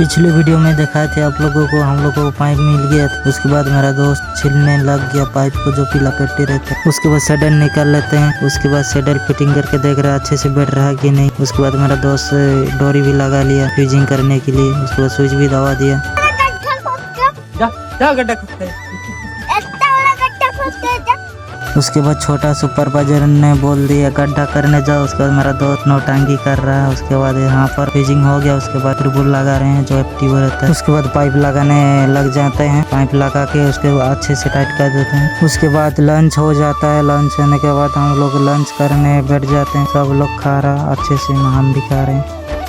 पिछले वीडियो में दिखाए थे आप लोगों को, हम लोगों को पाइप मिल गया था। उसके बाद मेरा दोस्त छिलने लग गया पाइप को जो पीला पेटी रहता है। उसके बाद सैडल निकाल लेते हैं। उसके बाद सैडल फिटिंग करके देख रहा है अच्छे से बैठ रहा है कि नहीं। उसके बाद मेरा दोस्त डोरी भी लगा लिया फ्यूजिंग करने के लिए। उसके बाद स्विच भी दबा दिया। उसके बाद छोटा सुपरवाइजर ने बोल दिया गड्ढा करने जाओ। उसके बाद मेरा दोस्त नौटंकी कर रहा है। उसके बाद यहाँ पर फ्यूजिंग हो गया। उसके बाद ट्रिबुल लगा रहे हैं जो एक्टिव रहता है। उसके बाद पाइप लगाने लग जाते हैं। पाइप लगा के उसके बाद अच्छे से टाइट कर देते हैं। उसके बाद लंच हो जाता है। लंच होने के बाद हम लोग लंच करने बैठ जाते हैं। सब लोग खा रहा अच्छे से, हम भी खा रहे हैं।